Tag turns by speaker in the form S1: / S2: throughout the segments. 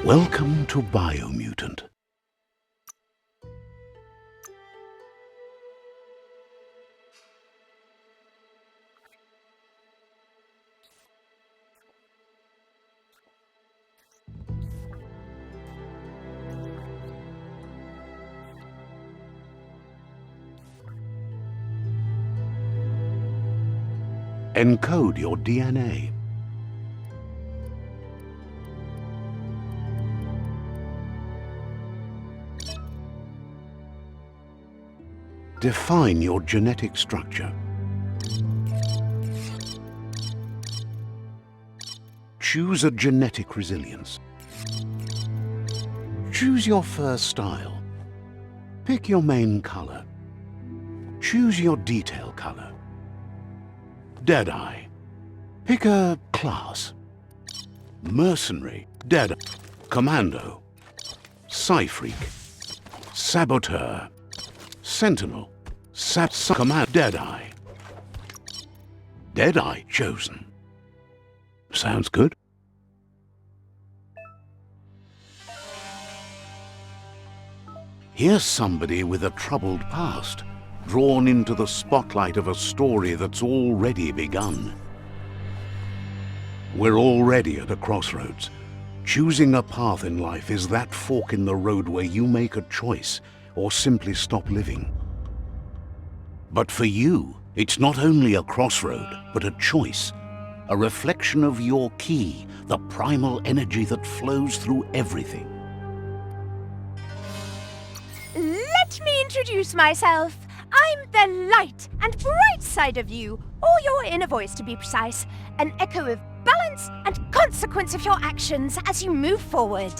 S1: Welcome to Biomutant. Encode your DNA. Define your genetic structure. Choose a genetic resilience. Choose your fur style. Pick your main color. Choose your detail color. Deadeye. Pick a class. Mercenary. Dead. Commando. Psy-freak. Saboteur. Sentinel. Command. Deadeye. Deadeye chosen. Sounds good. Here's somebody with a troubled past, drawn into the spotlight of a story that's already begun. We're already at a crossroads. Choosing a path in life is that fork in the road where you make a choice or simply stop living. But for you, it's not only a crossroad, but a choice, a reflection of your key, the primal energy that flows through everything.
S2: Let me introduce myself. I'm the light and bright side of you, or your inner voice to be precise, an echo of balance and consequence of your actions as you move forward.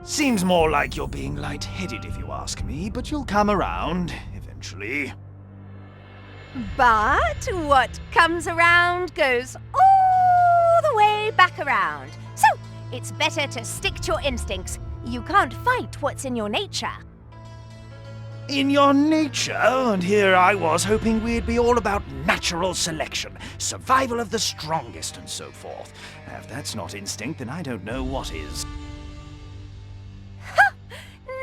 S3: Seems more like you're being light-headed if you ask me, but you'll come around eventually.
S2: But what comes around goes all the way back around. So it's better to stick to your instincts. You can't fight what's in your nature.
S3: In your nature, and here I was hoping we'd be all about natural selection, survival of the strongest and so forth. If that's not instinct, then I don't know what is.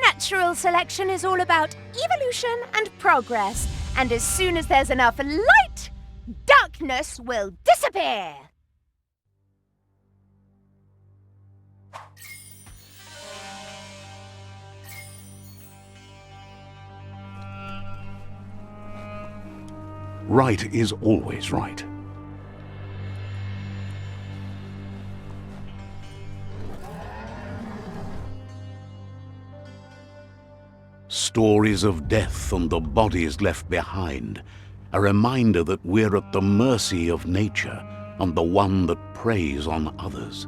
S2: Natural selection is all about evolution and progress, and as soon as there's enough light, darkness will disappear.
S1: Right is always right. Stories of death and the bodies left behind, a reminder that we're at the mercy of nature and the one that preys on others.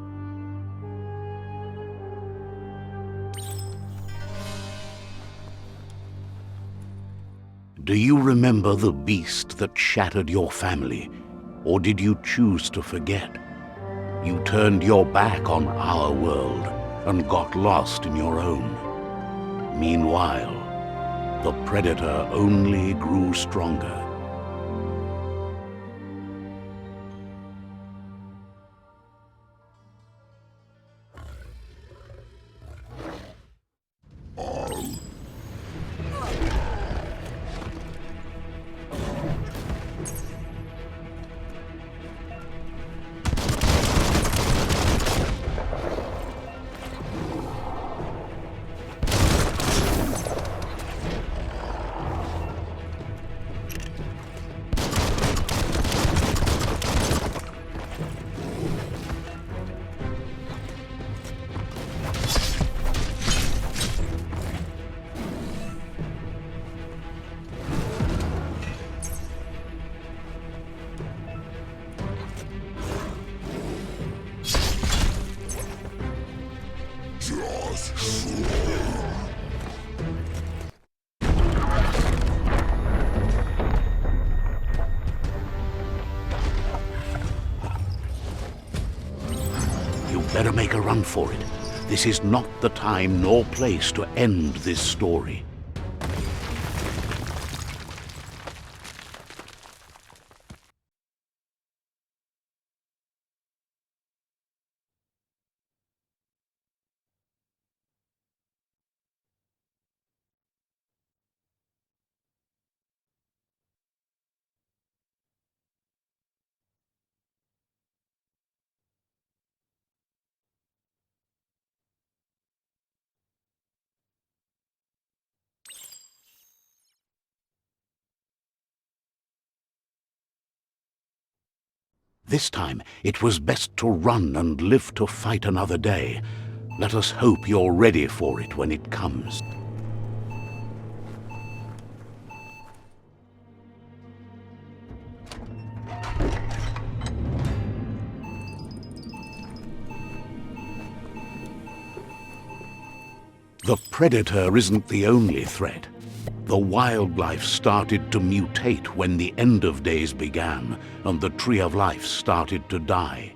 S1: Do you remember the beast that shattered your family, or did you choose to forget? You turned your back on our world and got lost in your own. Meanwhile, the predator only grew stronger. You better make a run for it. This is not the time nor place to end this story. This time, it was best to run and live to fight another day. Let us hope you're ready for it when it comes. The predator isn't the only threat. The wildlife started to mutate when the end of days began, and the tree of life started to die.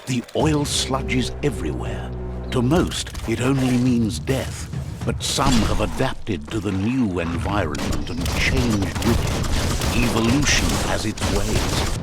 S1: The oil sludges everywhere. To most, it only means death, but some have adapted to the new environment and changed with it. Evolution has its ways.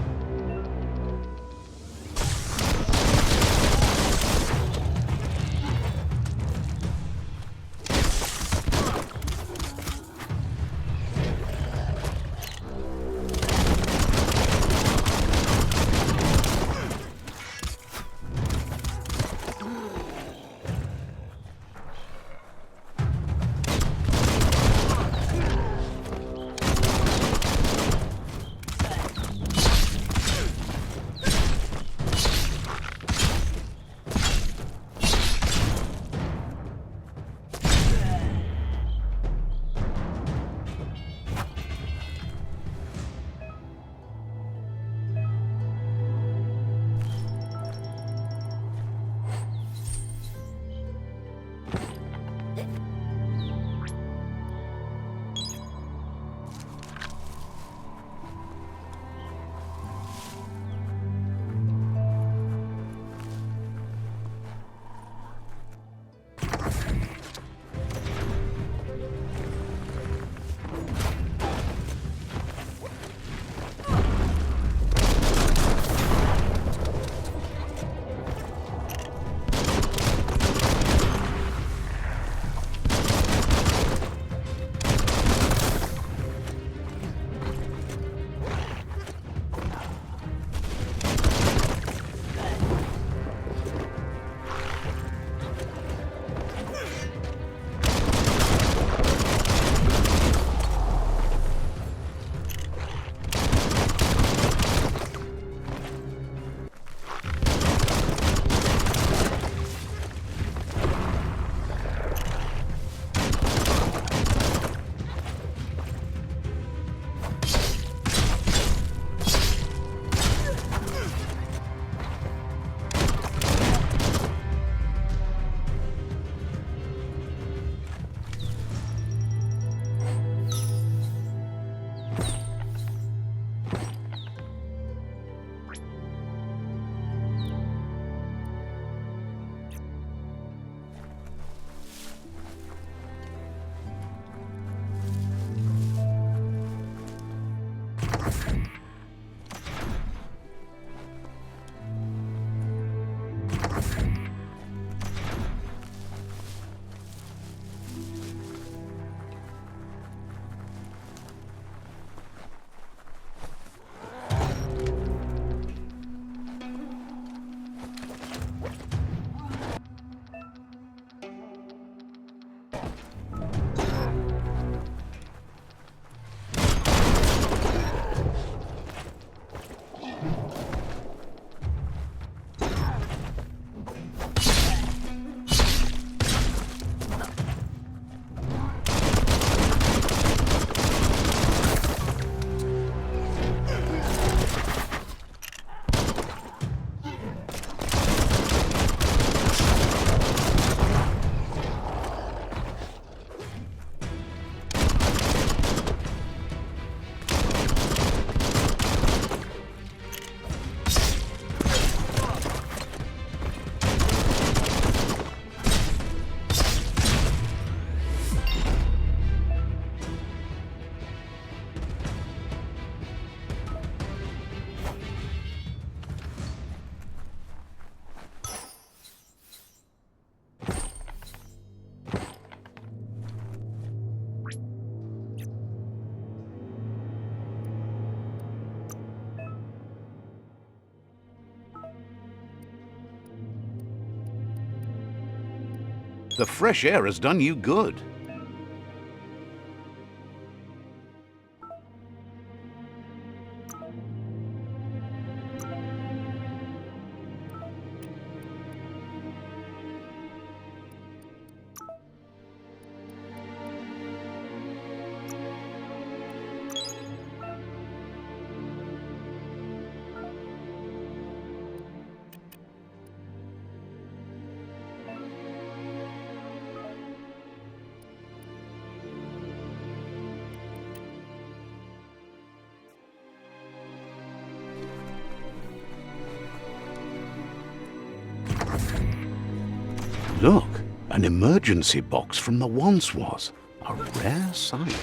S1: The fresh air has done you good. Look, an emergency box from the once was. A rare sight.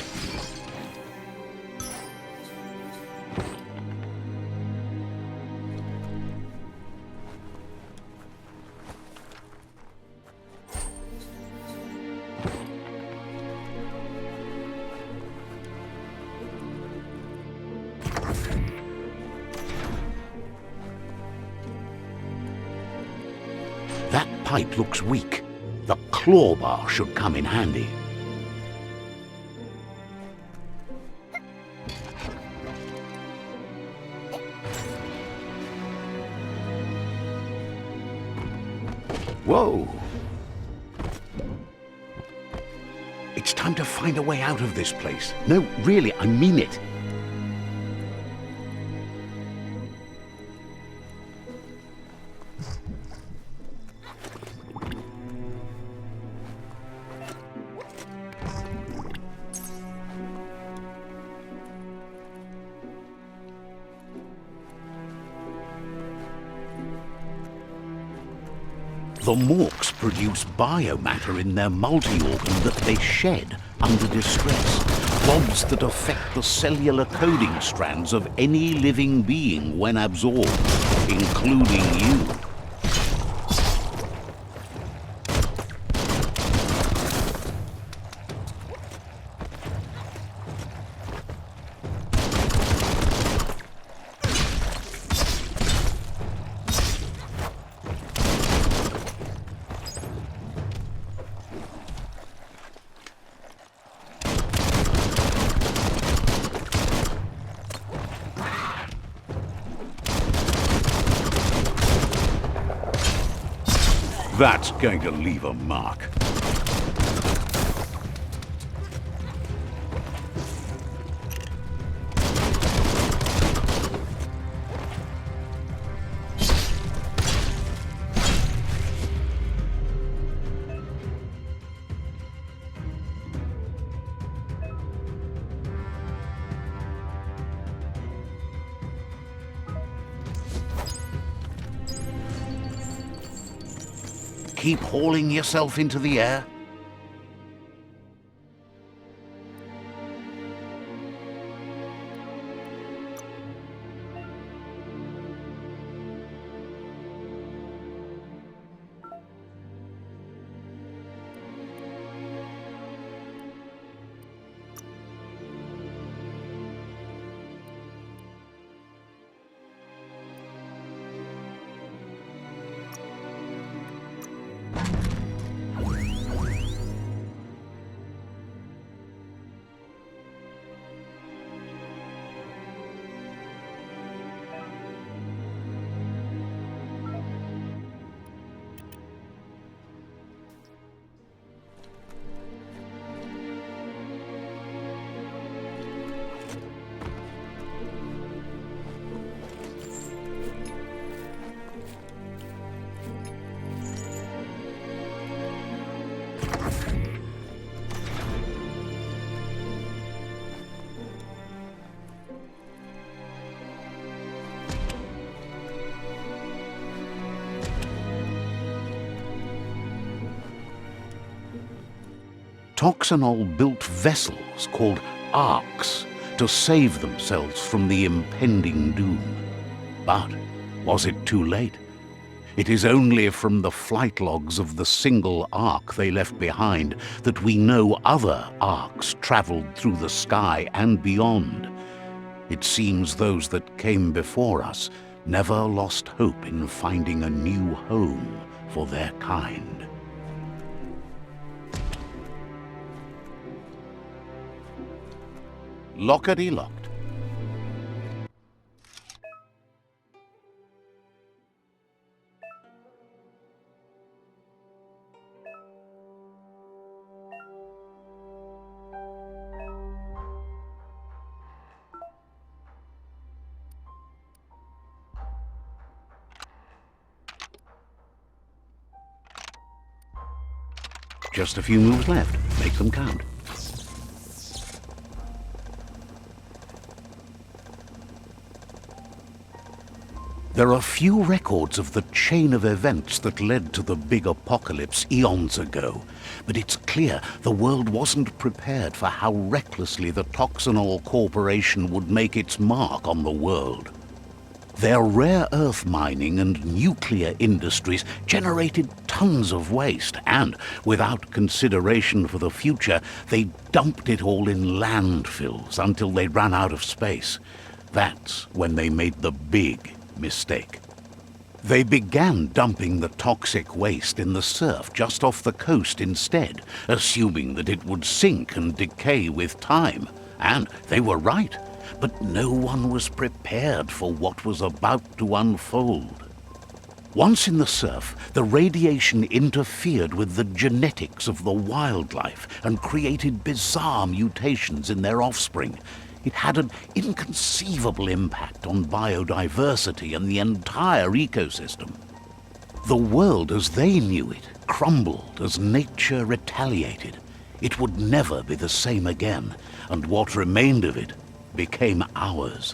S1: That pipe looks weak. The claw bar should come in handy. Whoa! It's time to find a way out of this place. No, really, I mean it. The Morks produce biomatter in their multi-organ that they shed under distress. Blobs that affect the cellular coding strands of any living being when absorbed, including you. That's going to leave a mark. Keep hauling yourself into the air. Toxanol built vessels called arks to save themselves from the impending doom. But was it too late? It is only from the flight logs of the single ark they left behind that we know other arks traveled through the sky and beyond. It seems those that came before us never lost hope in finding a new home for their kind. Lockety-locked. Just a few moves left. Make them count. There are few records of the chain of events that led to the big apocalypse eons ago, but it's clear the world wasn't prepared for how recklessly the Toxanol Corporation would make its mark on the world. Their rare earth mining and nuclear industries generated tons of waste, and, without consideration for the future, they dumped it all in landfills until they ran out of space. That's when they made the big mistake. They began dumping the toxic waste in the surf just off the coast instead, assuming that it would sink and decay with time. And they were right. But no one was prepared for what was about to unfold. Once in the surf, the radiation interfered with the genetics of the wildlife and created bizarre mutations in their offspring. It had an inconceivable impact on biodiversity and the entire ecosystem. The world as they knew it crumbled as nature retaliated. It would never be the same again, and what remained of it became ours.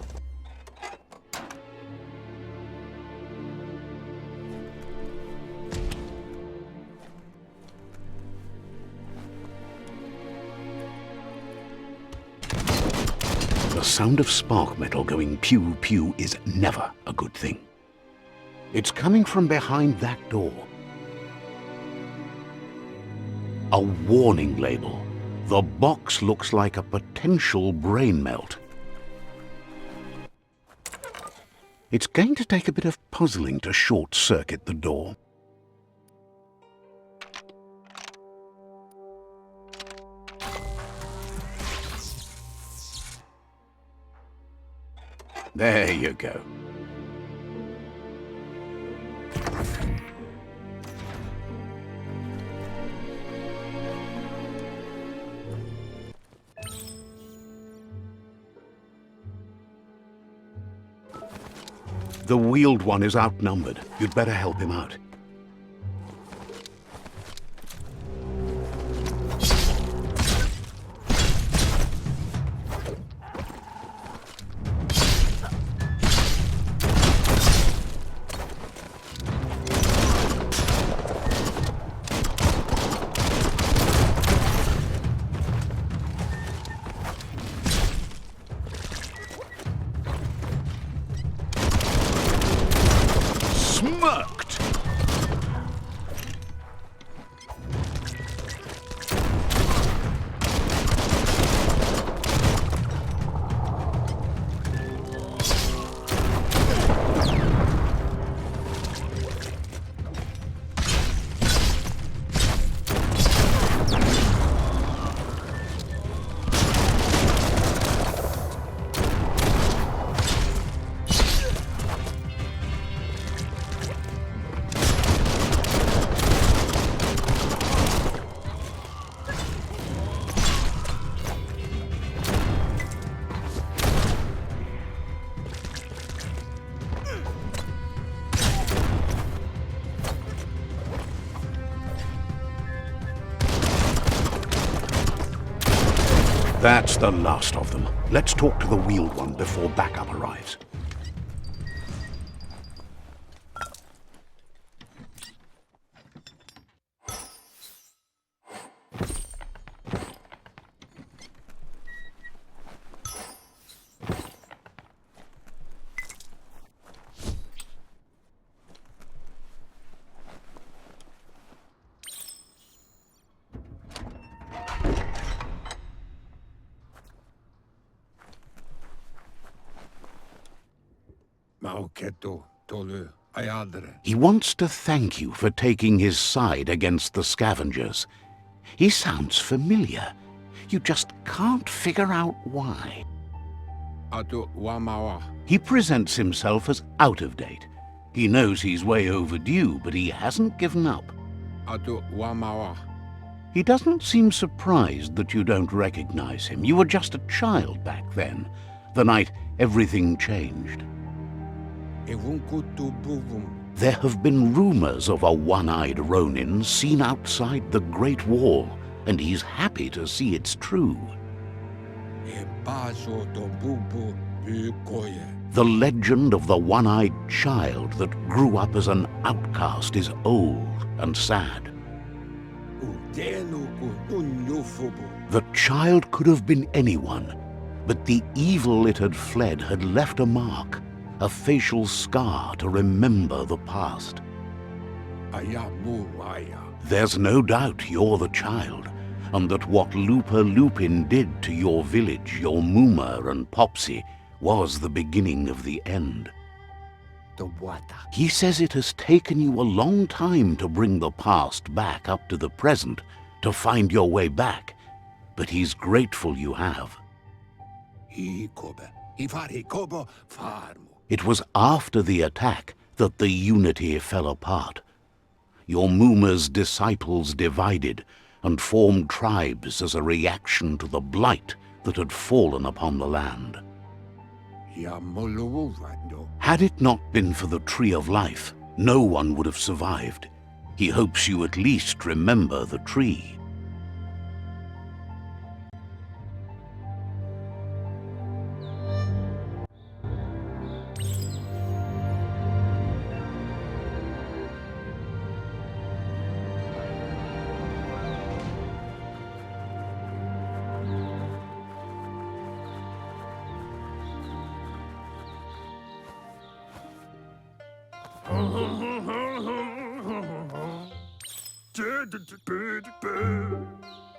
S1: The sound of spark metal going pew-pew is never a good thing. It's coming from behind that door. A warning label. The box looks like a potential brain melt. It's going to take a bit of puzzling to short-circuit the door. There you go. The wheeled one is outnumbered. You'd better help him out. Smirked! That's the last of them. Let's talk to the wheeled one before backup arrives. He wants to thank you for taking his side against the Scavengers. He sounds familiar. You just can't figure out why. He presents himself as out of date. He knows he's way overdue, but he hasn't given up. He doesn't seem surprised that you don't recognize him. You were just a child back then, the night everything changed. There have been rumors of a one-eyed Ronin seen outside the Great Wall, and he's happy to see it's true. The legend of the one-eyed child that grew up as an outcast is old and sad. The child could have been anyone, but the evil it had fled had left a mark, a facial scar to remember the past. There's no doubt you're the child, and that what Looper Lupin did to your village, your Mooma and Popsy, was the beginning of the end. He says it has taken you a long time to bring the past back up to the present, to find your way back, but he's grateful you have. It was after the attack that the unity fell apart. Your Mooma's disciples divided and formed tribes as a reaction to the blight that had fallen upon the land. Had it not been for the Tree of Life, no one would have survived. He hopes you at least remember the tree.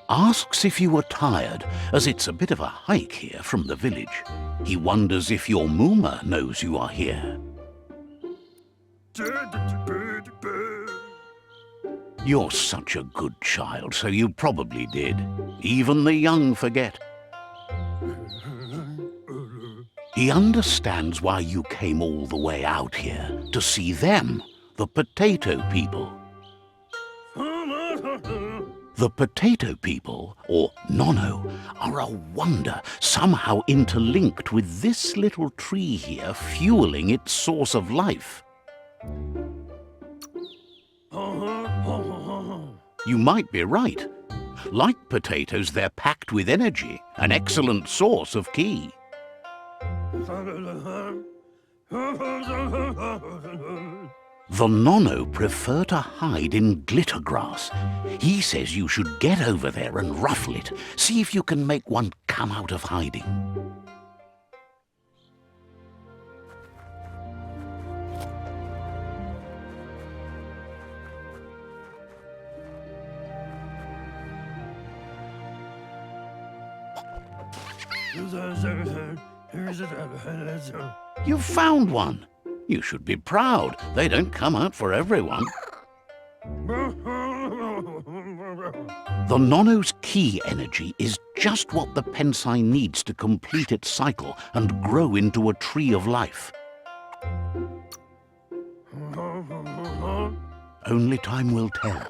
S1: Asks if you were tired, as it's a bit of a hike here from the village. He wonders if your Mooma knows you are here. You're such a good child, so you probably did. Even the young forget. He understands why you came all the way out here, to see them, the potato people. The potato people, or Nono, are a wonder, somehow interlinked with this little tree here fueling its source of life. You might be right. Like potatoes, they're packed with energy, an excellent source of ki. The Nono prefer to hide in glitter grass. He says you should get over there and ruffle it. See if you can make one come out of hiding. You've found one. You should be proud. They don't come out for everyone. The Nono's ki energy is just what the Pensai needs to complete its cycle and grow into a tree of life. Only time will tell.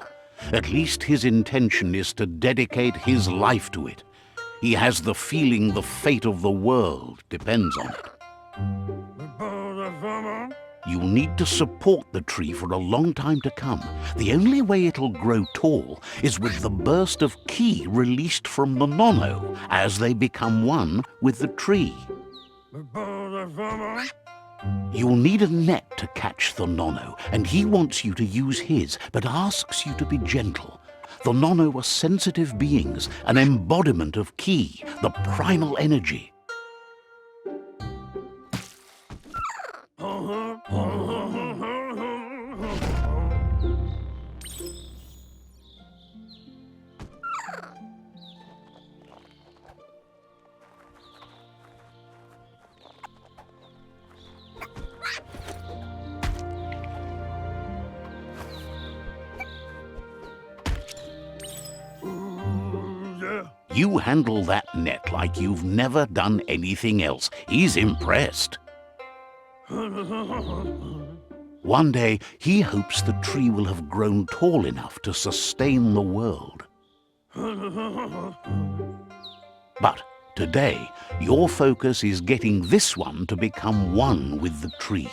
S1: At least his intention is to dedicate his life to it. He has the feeling the fate of the world depends on it. You'll need to support the tree for a long time to come. The only way it'll grow tall is with the burst of ki released from the Nono as they become one with the tree. You'll need a net to catch the Nono, and he wants you to use his, but asks you to be gentle. The Nono are sensitive beings, an embodiment of ki, the primal energy. You handle that net like you've never done anything else. He's impressed. One day, he hopes the tree will have grown tall enough to sustain the world. But today, your focus is getting this one to become one with the tree.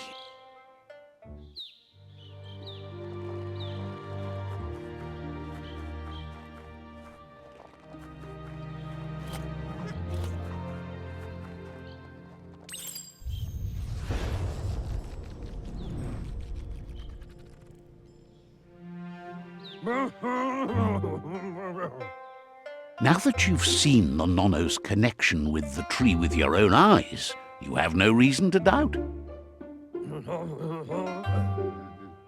S1: Now that you've seen the Nonno's connection with the tree with your own eyes, you have no reason to doubt.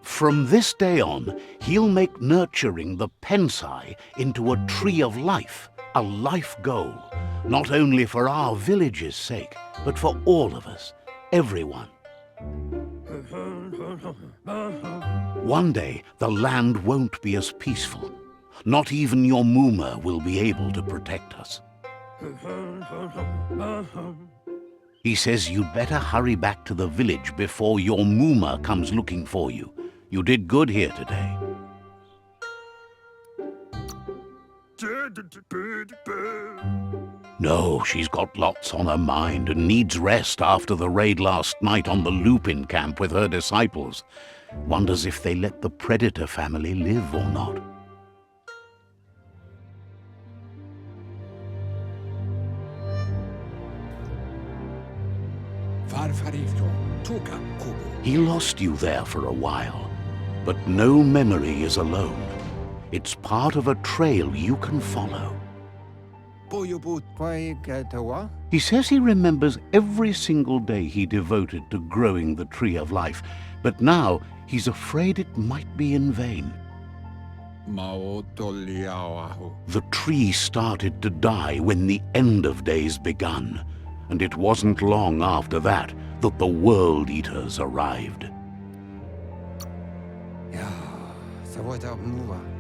S1: From this day on, he'll make nurturing the Pensai into a tree of life, a life goal, not only for our village's sake, but for all of us, everyone. One day, the land won't be as peaceful. Not even your Mooma will be able to protect us. He says you'd better hurry back to the village before your Mooma comes looking for you. You did good here today. No, she's got lots on her mind and needs rest after the raid last night on the Lupin camp with her disciples. Wonders if they let the Predator family live or not. He lost you there for a while, but no memory is alone. It's part of a trail you can follow. He says he remembers every single day he devoted to growing the Tree of Life, but now he's afraid it might be in vain. The tree started to die when the end of days begun, and it wasn't long after that that the World Eaters arrived.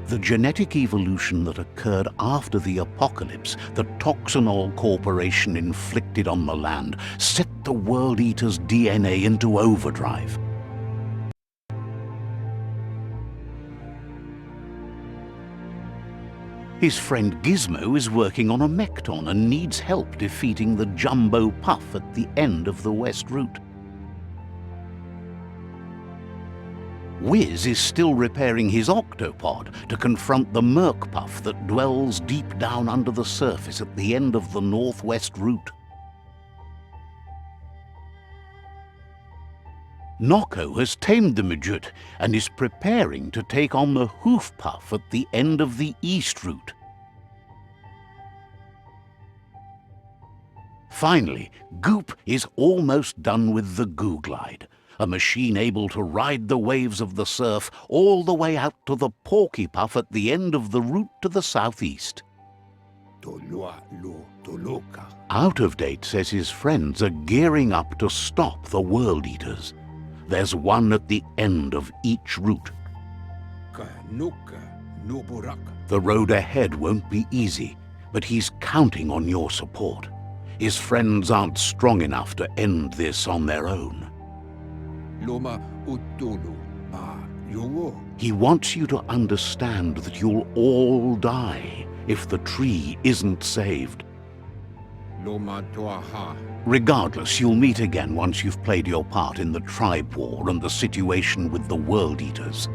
S1: The genetic evolution that occurred after the apocalypse the Toxanol Corporation inflicted on the land set the World Eater's DNA into overdrive. His friend Gizmo is working on a Mekton and needs help defeating the Jumbo Puff at the end of the West Route. Wiz is still repairing his octopod to confront the Merc Puff that dwells deep down under the surface at the end of the Northwest Route. Nocco has tamed the Midget and is preparing to take on the Hoof Puff at the end of the East Route. Finally, Goop is almost done with the Googlide, a machine able to ride the waves of the surf all the way out to the Porky Puff at the end of the route to the southeast. Out of Date says his friends are gearing up to stop the World Eaters. There's one at the end of each route. The road ahead won't be easy, but he's counting on your support. His friends aren't strong enough to end this on their own. He wants you to understand that you'll all die if the tree isn't saved. Regardless, you'll meet again once you've played your part in the tribe war and the situation with the World Eaters.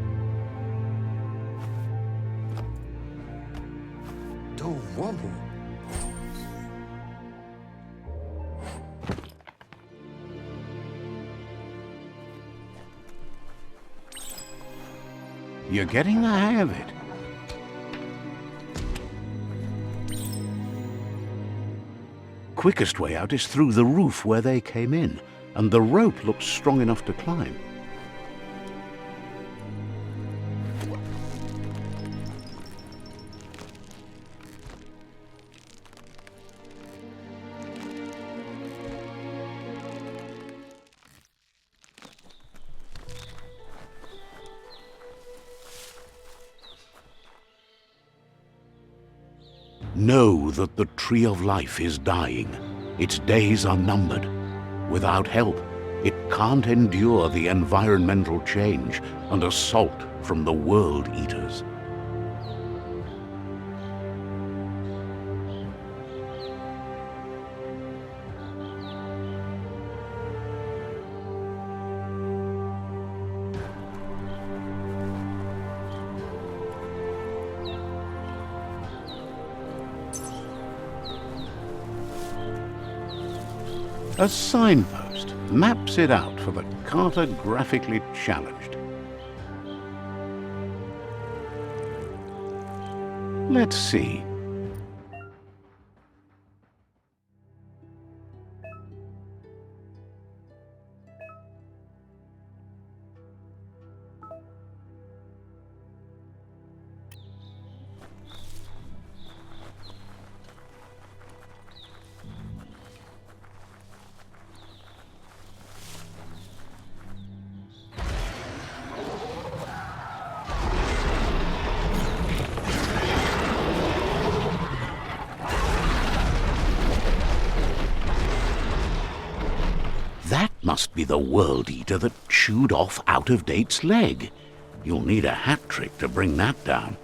S1: You're getting the hang of it. Quickest way out is through the roof where they came in, and the rope looks strong enough to climb. Know that the Tree of Life is dying. Its days are numbered. Without help, it can't endure the environmental change and assault from the World Eaters. A signpost maps it out for the cartographically challenged. Let's see. That must be the World Eater that chewed off Out-of-Date's leg. You'll need a hat trick to bring that down.